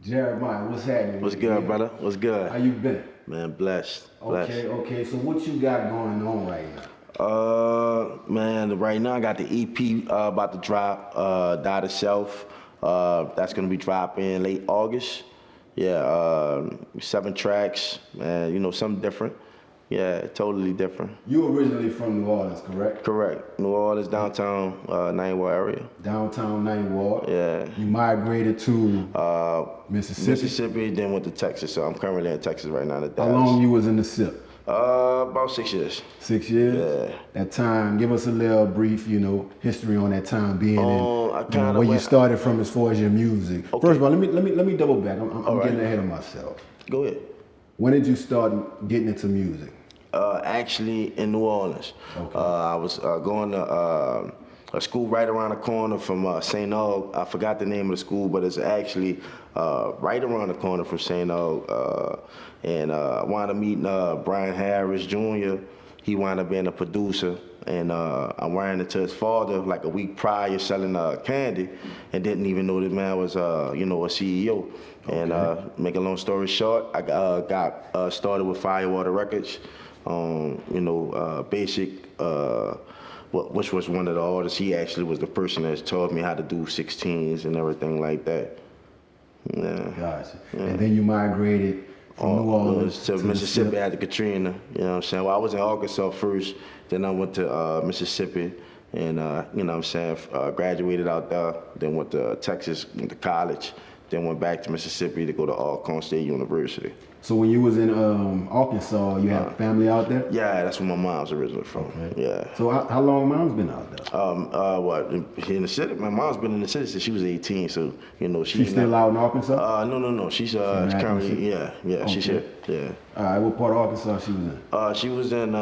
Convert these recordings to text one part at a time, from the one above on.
Jeremiah, what's happening? What's good, brother? What's good? How you been? Man, blessed. Okay. So what you got going on right now? Man, right now I got the EP about to drop, Die to Self. That's gonna be dropping late August. Yeah, 7 tracks, man, something different. Yeah, totally different. You originally from New Orleans, correct? Correct. New Orleans, downtown, Ninth Ward area. Downtown Ninth Ward. Yeah. You migrated to Mississippi? Mississippi, then went to Texas. So I'm currently in Texas right now. How long you was in the SIP? About 6 years. 6 years? Yeah. That time, give us a little brief, history on that time being in, where you started from as far as your music. Okay. First of all, let me double back. I'm getting ahead of myself. Go ahead. When did you start getting into music? Actually, in New Orleans. Okay. I was going to a school right around the corner from St. Aug. I forgot the name of the school, but it's actually right around the corner from St. Aug. And I wound up meeting Brian Harris Jr. He wound up being a producer. And I ran into his father like a week prior selling candy and didn't even know this man was, a CEO. Okay. And make a long story short, I got started with Firewater Records. Basic, which was one of the artists. He actually was the person that taught me how to do 16s and everything like that. Yeah. Gotcha. Yeah. And then you migrated from New Orleans to Mississippi after Katrina. You know what I'm saying? Well, I was in Arkansas first, then I went to Mississippi, and graduated out there. Then went to Texas, went to college. Then went back to Mississippi to go to Alcorn State University. So when you was in Arkansas, you had family out there? Yeah, that's where my mom's originally from. Okay. Yeah. So how long mom's been out there? In the city? My mom's been in the city since she was 18. So she's still out in Arkansas? No. She's currently okay. She's here. Yeah. All right. What part of Arkansas she was in? She was in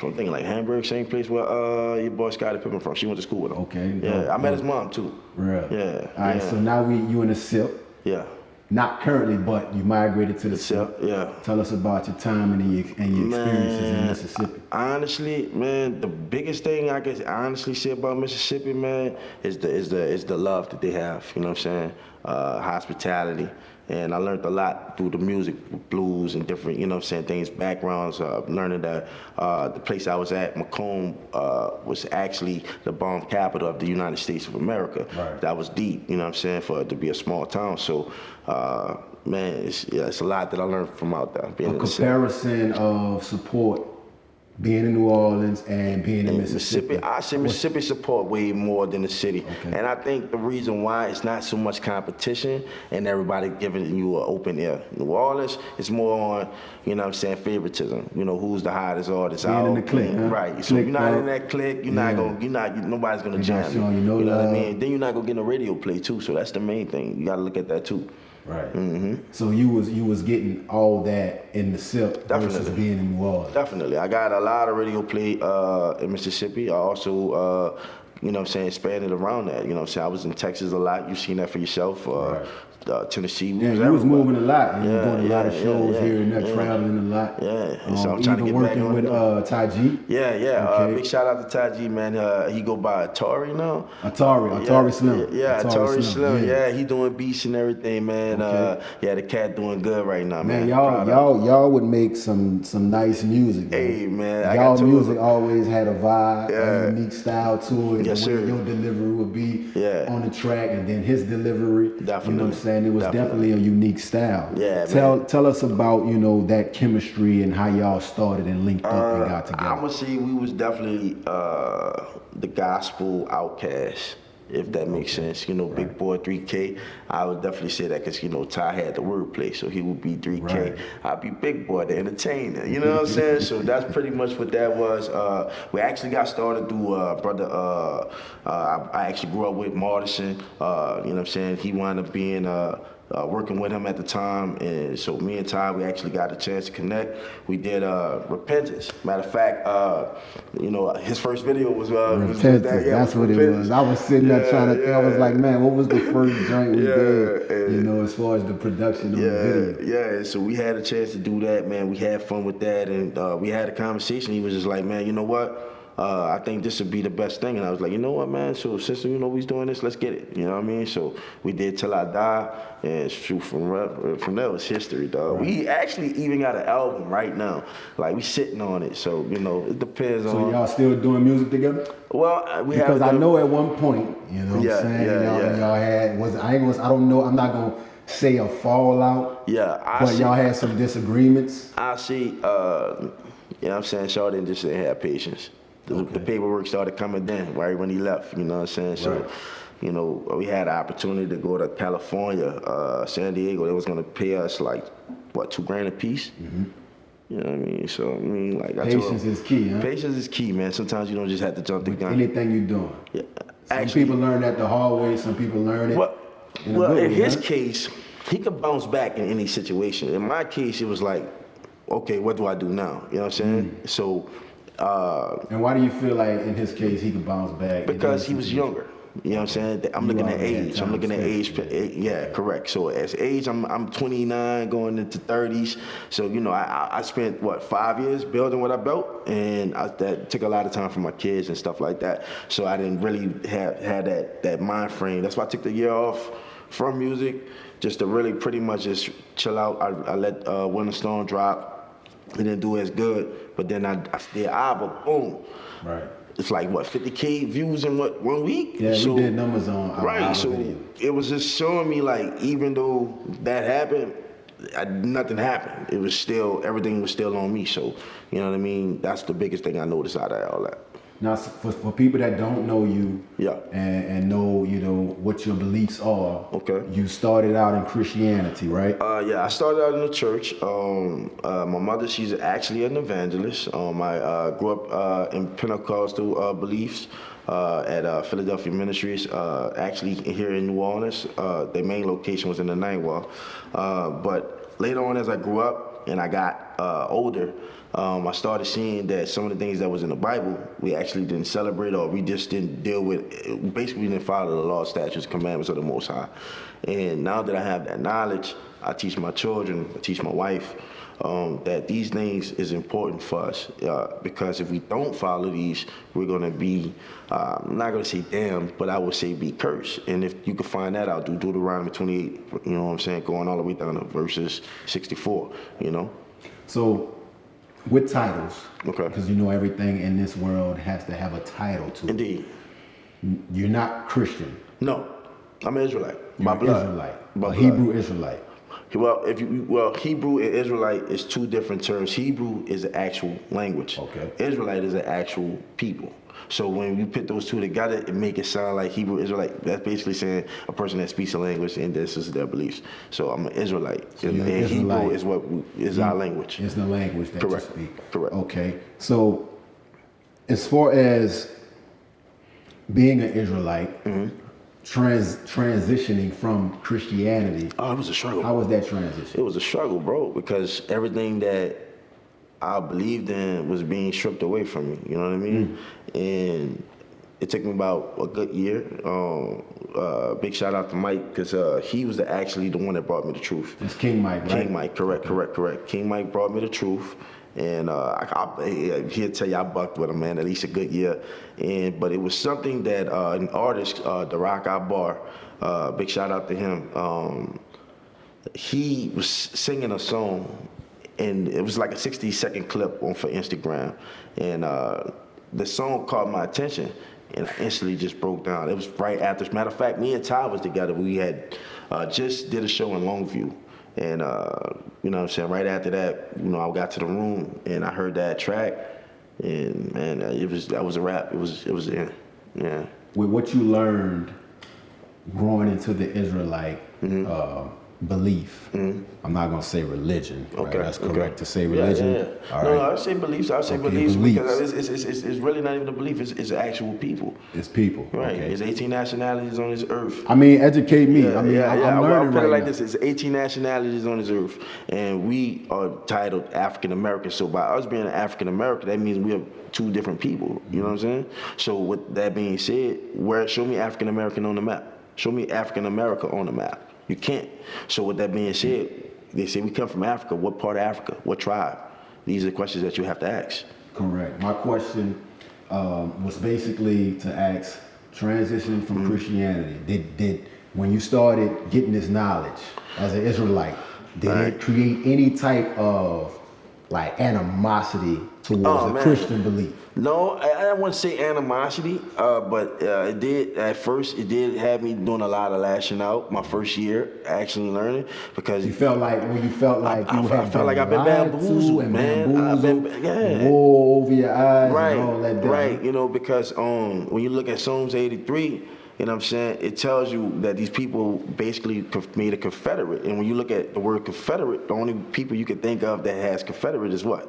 I'm thinking like Hamburg, same place where your boy Scottie Pippen from. She went to school with him. Okay. Yeah. I met his mom too. Really? Yeah. All right. So now you in the SIP? Yeah. Not currently, but you migrated to the SIP. Yeah. Tell us about your time and your experiences in Mississippi. Honestly, man, the biggest thing I can honestly say about Mississippi, man, is the love that they have. You know what I'm saying? Hospitality. And I learned a lot through the music, blues and different, things, backgrounds, learning that the place I was at, Macomb, was actually the bomb capital of the United States of America. Right. That was deep, for it to be a small town. So, man, it's a lot that I learned from out there. A comparison of support being in New Orleans and being in Mississippi. I say Mississippi support way more than the city. Okay. And I think the reason why it's not so much competition and everybody giving you an open ear. New Orleans, it's more on, favoritism. Who's the hottest artist out. In the clique, huh? Right. So if you're not in that clique, nobody's gonna jam you. You know what I mean? Then you're not gonna get a radio play too. So that's the main thing. You gotta look at that too. Right. Mm-hmm. So you was getting all that in the SIP versus being in New Orleans. Definitely. I got a lot of radio play in Mississippi. I also, expanded around that. I was in Texas a lot. You've seen that for yourself. Right. Tennessee. You was moving a lot. You was doing a lot of shows here and there, traveling a lot. Yeah. So I'm trying to get back on working with Ty G. Yeah. Okay. Big shout out to Ty G, man. He go by Atari now. Atari Slim. Yeah, Atari Slim. Yeah, he doing beats and everything, man. Okay. The cat doing good right now, man. Y'all would make some nice music. Hey, man. Y'all music always had a vibe, a unique style to it. Yes, the way sir. your delivery would be on the track, and then his delivery. Definitely. You know what I'm saying? It was definitely a unique style. Yeah, Tell us about, that chemistry and how y'all started and linked up and got together. I'm gonna say we was definitely the gospel outcast, if that makes sense. Big Boy 3K. I would definitely say that because, Ty had the wordplay, so he would be 3K. Right. I'd be Big Boy, the entertainer. You know what I'm saying? So that's pretty much what that was. We actually got started through brother. I actually grew up with Martison. You know what I'm saying? He wound up being working with him at the time, and so me and Ty, we actually got a chance to connect. We did Repentance. Matter of fact, his first video was Repentance. That's what it was. I was sitting there trying to think. I was like, man, what was the first joint we did? As far as the production of the video. Yeah. So we had a chance to do that, man. We had fun with that, and we had a conversation. He was just like, man, you know what? I think this would be the best thing. And I was like, you know what, man? So since we doing this, let's get it. You know what I mean? So we did Till I Die, and shoot, from there was history, dog. Right. We actually even got an album right now. Like, we sitting on it. So, it depends on. So y'all still doing music together? Well, we because I know at one point, you know what I'm saying? Y'all had, I don't know, I'm not going to say a fallout. Yeah, but y'all had some disagreements. I see, you know what I'm saying? Shaw didn't have patience. The paperwork started coming in right when he left, you know what I'm saying? So, we had an opportunity to go to California, San Diego. They was going to pay us like, what, $2,000 a piece? Mm-hmm. You know what I mean? So, like I told him, patience is key, huh? Patience is key, man. Sometimes you don't just have to jump the gun. Anything you're doing. Yeah. Some people learn that the hard way, some people learn it. Well, in his case, he could bounce back in any situation. In my case, it was like, okay, what do I do now? You know what I'm saying? Mm. So. And why do you feel like in his case he could bounce back? Because he was younger. You know what I'm saying? I'm looking at age. I'm looking at age. Yeah, correct. So as age, I'm 29, going into 30s. So I spent 5 years building what I built, and that took a lot of time for my kids and stuff like that. So I didn't really have that mind frame. That's why I took the year off from music, just to really pretty much just chill out. I let Winter Storm drop. It didn't do as good, but then I did album, boom. Right. It's like, 50K views in 1 week? Yeah, so, we did numbers on our right, so video. It was just showing me, like, even though that happened, nothing happened. It was still, everything was still on me. So, you know what I mean? That's the biggest thing I noticed out of all that. Now, for people that don't know you, and know, what your beliefs are, you started out in Christianity, right? Yeah, I started out in the church. My mother, she's actually an evangelist. I grew up in Pentecostal beliefs at Philadelphia Ministries, actually here in New Orleans. Their main location was in the Ninth Ward. But later on, as I grew up and I got older, I started seeing that some of the things that was in the Bible, we actually didn't celebrate, or we just didn't deal with. Basically, we didn't follow the law, statutes, commandments of the Most High. And now that I have that knowledge, I teach my children, I teach my wife, that these things is important for us. Because if we don't follow these, we're going to be, I'm not going to say damned, but I would say be cursed. And if you can find that out, do Deuteronomy 28, you know what I'm saying, going all the way down to verses 64, So, with titles, because everything in this world has to have a title to it. Indeed. You're not Christian. No, I'm an Israelite. You're an Israelite, a Hebrew Israelite. Well, Hebrew and Israelite is two different terms. Hebrew is an actual language. Okay. Israelite is an actual people. So when you put those two together, it make it sound like Hebrew Israelite. That's basically saying a person that speaks a language and this is their beliefs. So I'm an Israelite. So and Hebrew is what is our language. It's the language that you speak. Correct. Okay. So as far as being an Israelite, transitioning from Christianity. Oh, it was a struggle. How was that transition? It was a struggle, bro, because everything that I believed in was being stripped away from me, you know what I mean? And it took me about a good year. Big shout out to Mike, because he was actually the one that brought me the truth. It's King Mike, right? King Mike, correct. King Mike brought me the truth. And he'll tell you I bucked with him, man, at least a good year. But it was something that an artist, the Rock Out Bar, big shout out to him. He was singing a song, and it was like a 60-second clip for Instagram. And the song caught my attention, and I instantly just broke down. It was right after. As a matter of fact, me and Ty was together. We had just did a show in Longview. And, you know what I'm saying, right after that, I got to the room and I heard that track, and, man, that was a wrap. It was in, yeah. With what you learned growing into the Israelite belief, I'm not going to say religion, right? That's correct to say religion? Yeah. All no, right. I say beliefs. I say beliefs because it's really not even a belief. It's actual people. It's people. Right. Okay. There's 18 nationalities on this earth. I mean, educate me. I'm learning I'll put it like now. this. It's 18 nationalities on this earth, and we are titled African American. So by us being African American, that means we are two different people. You know what I'm saying? So with that being said, show me African American on the map. Show me African America on the map. You can't. So with that being said, they say we come from Africa. What part of Africa? What tribe? These are questions that you have to ask. Correct. My question was basically to ask, transitioning from Christianity, did when you started getting this knowledge as an Israelite, did it create any type of like animosity towards a Christian belief? No, I wouldn't say animosity, but it did, at first, it did have me doing a lot of lashing out my first year, actually learning, because... You felt like, when you felt like you had I felt like I've been bamboozled, man. Wool over your eyes and all that. Right, you know, because when you look at Psalms 83, you know what I'm saying, it tells you that these people basically made a Confederate. And when you look at the word Confederate, the only people you can think of that has Confederate is what?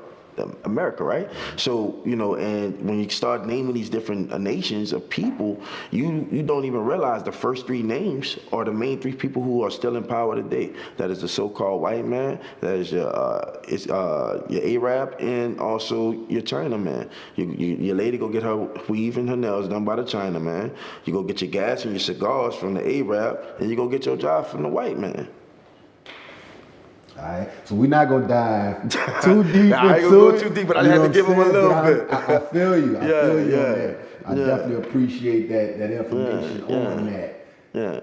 America, right? So, you know, and when you start naming these different nations of people, you don't even realize the first three names are the main three people who are still in power today. That is the so-called white man, that is your Arab, and also your Chinaman. Your lady go get her weave and her nails done by the Chinaman. You go get your gas and your cigars from the Arab, and you go get your job from the white man. All right, so we're not gonna dive too deep I ain't gonna go too deep, but I had to give him a little bit. I feel you. I feel you on that. I definitely appreciate that information on that. Yeah.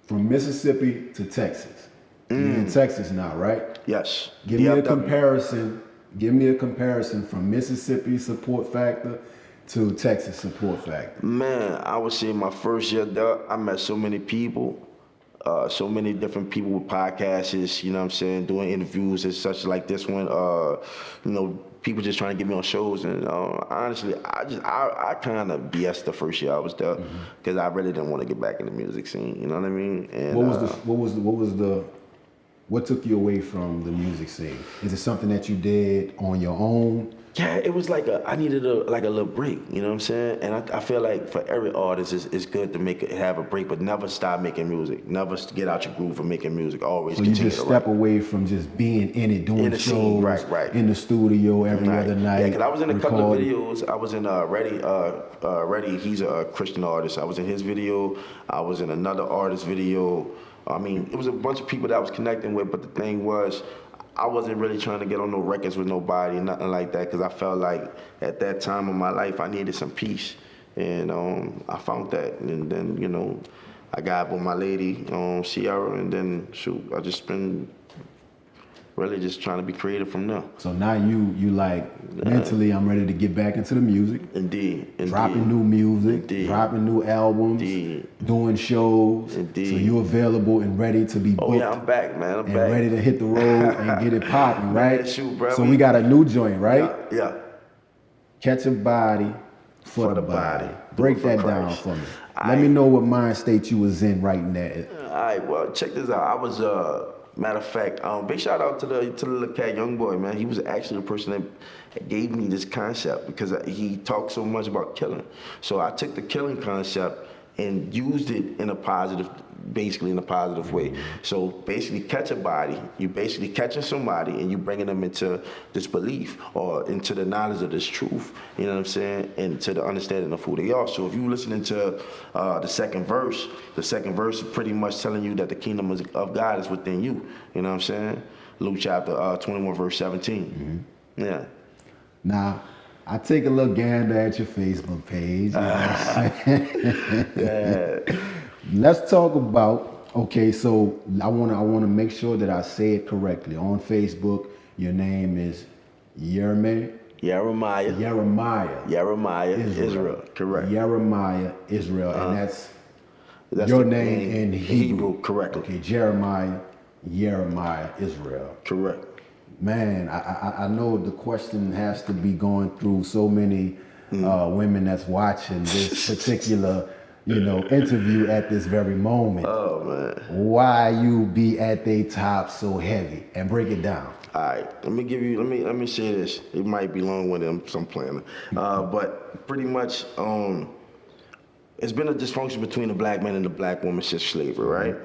From Mississippi to Texas. You're in Texas now, right? Yes. Give me a comparison. Give me a comparison from Mississippi support factor to Texas support factor. Man, I would say my first year there, I met so many people. So many different people with podcasts, you know what I'm saying, doing interviews and such like this one. You know, people just trying to get me on shows. And honestly, I kind of BS'd the first year I was there because I really didn't want to get back in the music scene. You know what I mean? And what took you away from the music scene? Is it something that you did on your own? Yeah, it was like I needed a little break, you know what I'm saying? And I feel like for every artist, it's good to have a break, but never stop making music. Never get out your groove from making music. Always continue to write. So you just step away from just being in it, doing shows, scene, right. in the studio every other night. Yeah, because I was in a couple of videos. I was in Reddy, he's a Christian artist. I was in his video. I was in another artist video. I mean, it was a bunch of people that I was connecting with, but the thing was, I wasn't really trying to get on no records with nobody, nothing like that, because I felt like at that time of my life, I needed some peace. And I found that. And then, you know, I got with my lady, Sierra, and then, shoot, I just been really just trying to be creative from there. So now you like, mentally, I'm ready to get back into the music. Indeed. Dropping new music, dropping new albums, doing shows. Indeed. So you're available and ready to be booked. Oh yeah, I'm back, man. I'm back. Ready to hit the road and get it popping, right? Man, shoot, bro. So we got a new joint, right? Yeah. Catch a body for the body. Break that down for me. Let me know what mind state you was in writing that. All right, well, check this out. I was matter of fact, big shout out to the little cat, young boy, man. He was actually the person that gave me this concept because he talked so much about killing. So I took the killing concept and used it in a positive, basically in a positive way. So basically catch a body, you basically catching somebody and you bringing them into this belief or into the knowledge of this truth, you know what I'm saying, and to the understanding of who they are. So if you listening to the second verse is pretty much telling you that the kingdom of God is within you, you know what I'm saying? Luke chapter 21 verse 17. Yeah. Now, I take a little gander at your Facebook page. You know what I'm saying? Let's talk about, okay, so I wanna make sure that I say it correctly. On Facebook, your name is Jeremiah Israel. Correct. Jeremiah Israel, and that's your name in Hebrew. Correct. Okay, Jeremiah Israel. Correct. Man, I know the question has to be going through so many women that's watching this particular, interview at this very moment. Oh man. Why you be at they top so heavy? And break it down. All right, let me say this. It might be long-winded, so I'm planning. But pretty much, it's been a dysfunction between the black man and the black woman since slavery, right?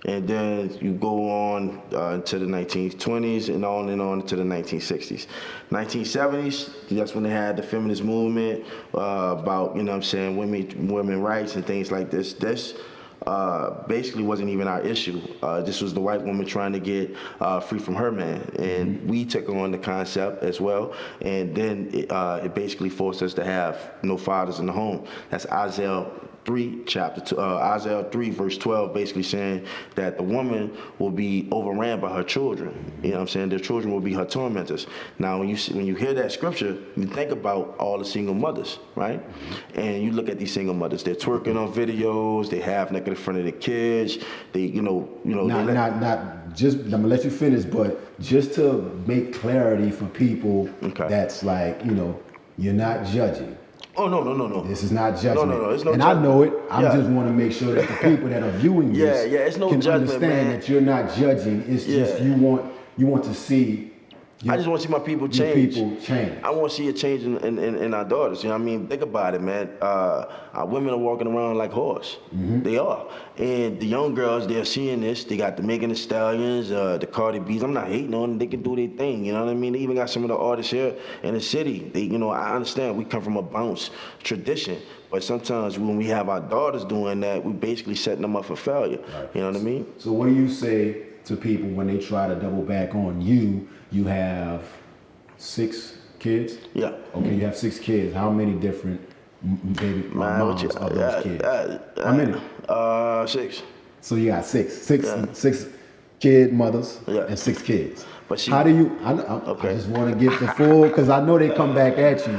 And then you go on to the 1920s and on to the 1960s. 1970s, that's when they had the feminist movement about, women rights and things like this. This basically wasn't even our issue. This was the white woman trying to get free from her man, and we took on the concept as well. And then it basically forced us to have no fathers in the home. That's Isaiah 3, chapter 2, Isaiah 3, verse 12, basically saying that the woman will be overran by her children. You know what I'm saying? Their children will be her tormentors. Now, when you hear that scripture, you think about all the single mothers, right? And you look at these single mothers. They're twerking on videos. They half naked in front of their kids. They, Not just. I'm gonna let you finish, but just to make clarity for people, that's like, you're not judging. Oh, no. This is not judgment. No. It's no and judgment. I know it. I just want to make sure that the people that are viewing this it's no can judgment, understand man. that you're not judging. It's just you want to see. I just want to see my people change. I want to see a change in our daughters. You know what I mean? Think about it, man. Our women are walking around like horse. They are. And the young girls, they're seeing this. They got the Megan Thee Stallions, the Cardi B's. I'm not hating on them. They can do their thing. You know what I mean? They even got some of the artists here in the city. I understand we come from a bounce tradition. But sometimes when we have our daughters doing that, we basically setting them up for failure. Right. You know what I mean? So what do you say to people when they try to double back on you? You have 6 kids? Yeah. Okay, you have 6 kids. How many different moms are those kids? How many? 6. So you got 6 kid mothers and 6 kids. But how do you? I just want to get the full, because I know they come back at you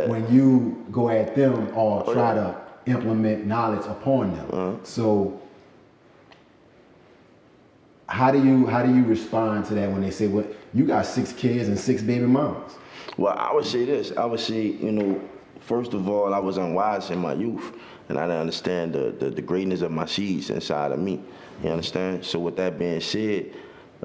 when you go at them or try to implement knowledge upon them. So how do you respond to that when they say, "Well, you got 6 kids and 6 baby moms"? Well, I would say this. I would say, first of all, I was unwise in my youth, and I didn't understand the greatness of my seeds inside of me. You understand? So with that being said,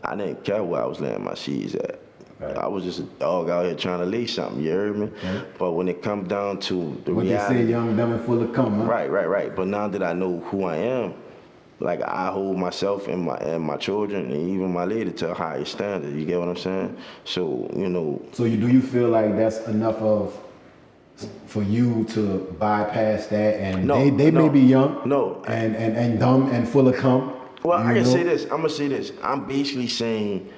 I didn't care where I was laying my seeds at. Right. I was just a dog out here trying to lay something, you heard me? Right. But when it comes down to the reality... What they say, young, dumb, and full of cum, huh? Right. But now that I know who I am, like, I hold myself and my children and even my lady to a higher standard. You get what I'm saying? So, So do you feel like that's enough for you to bypass that, and they may be young and dumb and full of cum? Well, I can say this. I'm gonna say this. I'm basically saying,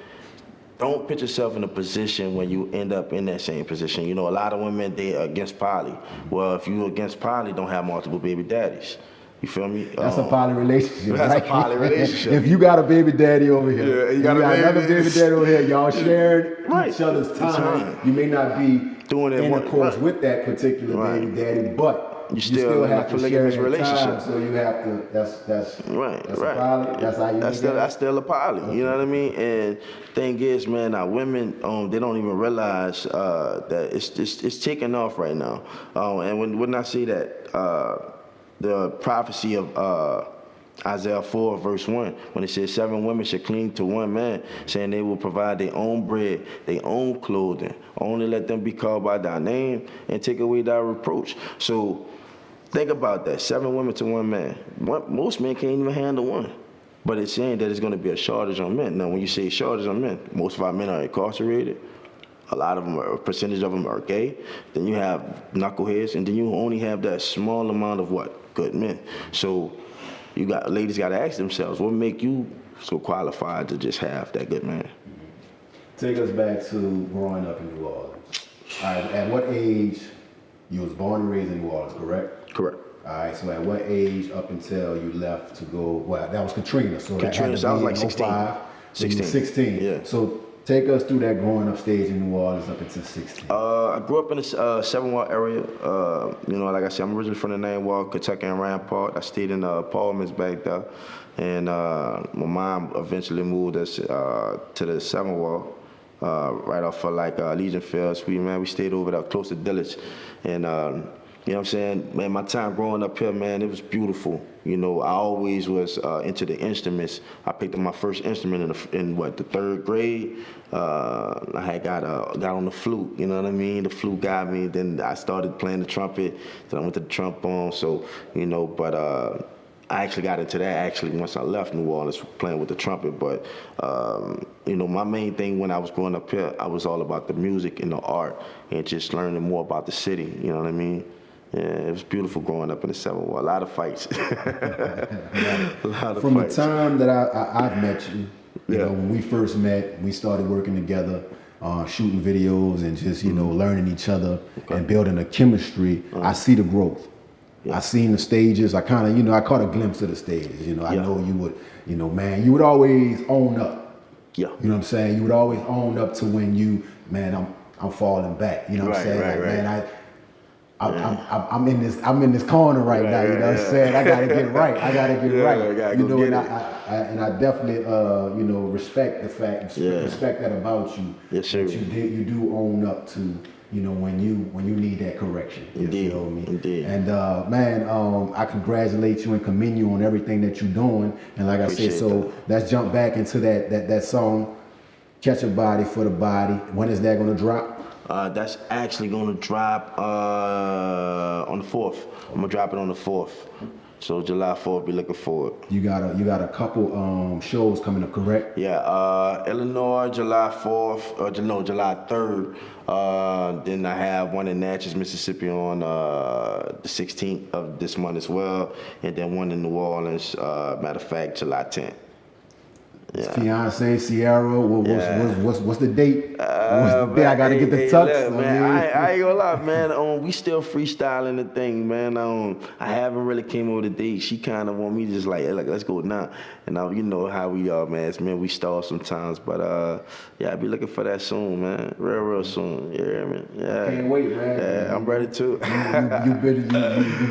don't put yourself in a position when you end up in that same position. A lot of women, they are against poly. Well, if you're against poly, don't have multiple baby daddies. You feel me? That's a poly relationship. That's right? a poly relationship. If you got a baby daddy over here, you got another baby daddy over here, y'all sharing each other's time. You may not be doing intercourse with that particular baby daddy, but you still have to share that time. So you have to. That's a poly. That's how you. That's still a poly. Okay. You know what I mean? And thing is, man, our women, they don't even realize that it's taking off right now. And when I say that. The prophecy of Isaiah 4, verse 1, when it says 7 women should cling to one man, saying they will provide their own bread, their own clothing. Only let them be called by thy name and take away thy reproach. So think about that. 7 women to one man. Most men can't even handle one. But it's saying that there's going to be a shortage on men. Now, when you say shortage on men, most of our men are incarcerated. A lot of them, a percentage of them are gay. Then you have knuckleheads, and then you only have that small amount of good men. So ladies got to ask themselves, what make you so qualified to just have that good man? Take us back to growing up in New Orleans. All right, at what age, you was born and raised in New Orleans, correct? Correct. All right, so at what age up until you left to go, well, that was Katrina, so Katrina, that had to be I was like 16. 16. Yeah. So take us through that growing up stage in New Orleans up until 16. I grew up in the 7 Wall area. Like I said, I'm originally from the 9 Wall, Kentucky and Rampart. I stayed in Paulman's back there. And my mom eventually moved us to the 7 Wall, right off of Legion Field. We stayed over there close to Dillage. And you know what I'm saying? Man, my time growing up here, man, it was beautiful. I always was into the instruments. I picked up my first instrument in the 3rd grade. I had got on the flute, you know what I mean? The flute got me. Then I started playing the trumpet. Then I went to the trombone. So, but I actually got into that once I left New Orleans, playing with the trumpet. But, my main thing when I was growing up here, I was all about the music and the art and just learning more about the city, you know what I mean? Yeah, it was beautiful growing up in the 7 War. A lot of fights. A lot of From fights. the time that I've met you, you Yeah. know, when we first met, we started working together, shooting videos and just, you know, learning each other and building a chemistry. I see the growth. Yeah. I seen the stages. I kind of, you know, I caught a glimpse of the stages. You know, I Yeah. know you would, you know, man, you would always own up. Yeah. You know what I'm saying? You would always own up to when you, man, I'm falling back. You know what I'm saying? Right, Like, right. man, I'm in this corner right now. You know what I'm saying? I gotta get right. I gotta get right. I gotta You go know, get and I definitely you know, respect the fact, respect that about you. Yes, sir. That you do own up to, you know, when you need that correction. You Indeed, feel me? indeed. And man, I congratulate you and commend you on everything that you're doing. And like I said, Appreciate so let's jump back into that song, Catch a Body for the Body. When is that gonna drop? That's actually gonna drop on the 4th. I'm gonna drop it on the 4th. So July 4th, be looking forward. You got a couple shows coming up, correct? Yeah, Illinois, July 4th, July 3rd. Then I have one in Natchez, Mississippi on the 16th of this month as well. And then one in New Orleans, matter of fact, July 10th. Yeah. Fiance, Sierra, what's the date? What's the date? I gotta get the Hey, tux. look, man, I ain't gonna lie, man. We still freestyling the thing, man. I haven't really came over the date. She kind of want me to just like, hey, look, let's go now. And you know how we are, man. We stall sometimes, but yeah, I'll be looking for that soon, man. Real soon. Yeah, man. Yeah. Can't wait, man. Yeah, I'm ready too. You've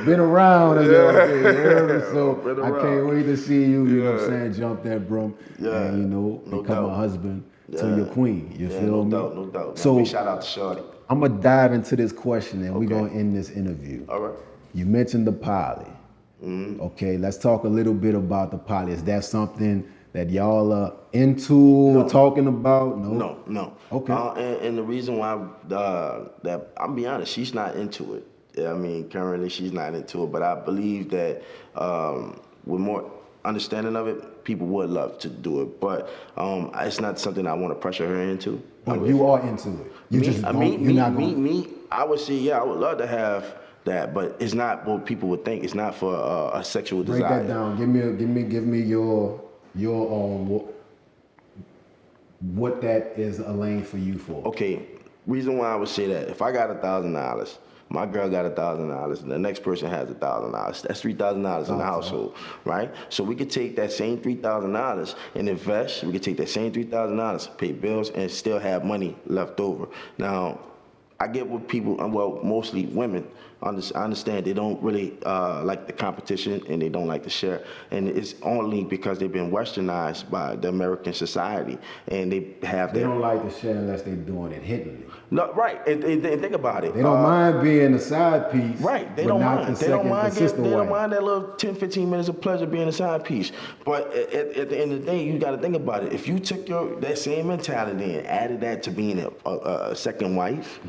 been around a little bit, you heard me? So Been I around. can't wait to see you. You know what I'm saying? Jump that broom, Yeah. and you know, No become doubt. a husband to Yeah. your queen. You Yeah, feel me? no doubt. So Big shout out to Shorty. I'm gonna dive into this question, and we're Okay. gonna end this interview. All right. You mentioned the poly. Mm-hmm. Okay, let's talk a little bit about the poly. Is that something that y'all are into talking about? No. Okay. And the reason why that I'm be honest, she's not into it. I mean, currently she's not into it, but I believe that with more understanding of it, people would love to do it. But it's not something I want to pressure her into. But you are into it. You just don't, you're not going. Me, I would say, yeah, I would love to have that, but it's not what people would think. It's not for a sexual Break desire. that down. Give me your what that is a lane for you for. Okay, reason why I would say that, if I got $1,000, my girl got $1,000, and the next person has $1,000, that's $3,000 in the household, right? So we could take that same $3,000 and invest. We could take that same $3,000, pay bills, and still have money left over. Now, I get what people, well, mostly women, I understand they don't really like the competition and they don't like to share. And it's only because they've been westernized by the American society and they have They their... don't like to share unless they're doing it hiddenly. No, right, and think about it. They don't mind being a side piece. Right, they but don't not mind. the They don't second- mind. the sister They don't wife. mind that little 10, 15 minutes of pleasure being a side piece. But at the end of the day, you got to think about it. If you took that same mentality and added that to being a second wife,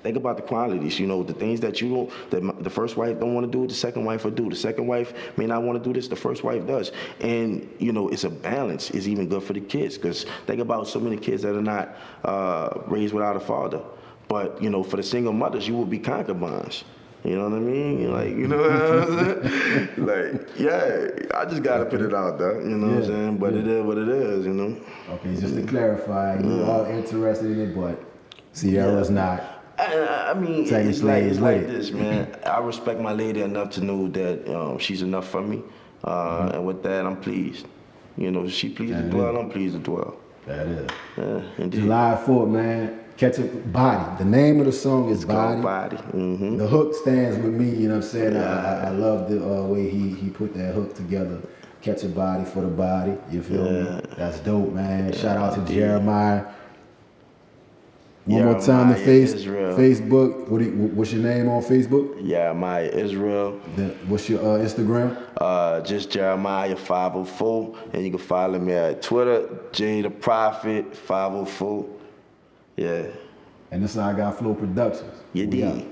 think about the qualities. You know, the things that you don't, that the first wife don't want to do, the second wife will do. The second wife may not want to do this, the first wife does. And you know, it's a balance. It's even good for the kids because think about so many kids that are not raised without a father. But, you know, for the single mothers, you will be concubines. You know what I mean? Like, you know what I'm saying? Like, yeah, I just got to put it out there, you know what I'm saying? But it is what it is, you know? Okay, just to clarify, you are interested in it, but Sierra's not. I mean, Taking it's like slaves with it. this, man. I respect my lady enough to know that she's enough for me. And with that, I'm pleased. You know, she pleased to dwell, I'm pleased to dwell. That is. Yeah, indeed. July 4th, man. Catch a Body. The name of the song is Body. Body. Mm-hmm. The hook stands with me, you know what I'm saying? I love the way he put that hook together. Catch a Body for the Body. You feel me? That's dope, man. Shout out to Jeremiah. One more time, the Israel. Facebook. What's your name on Facebook? Jeremiah Israel. What's your Instagram? Just Jeremiah 504. And you can follow me at Twitter, J the Prophet 504. Yeah. And this is I Got Flow Productions. You We did. out.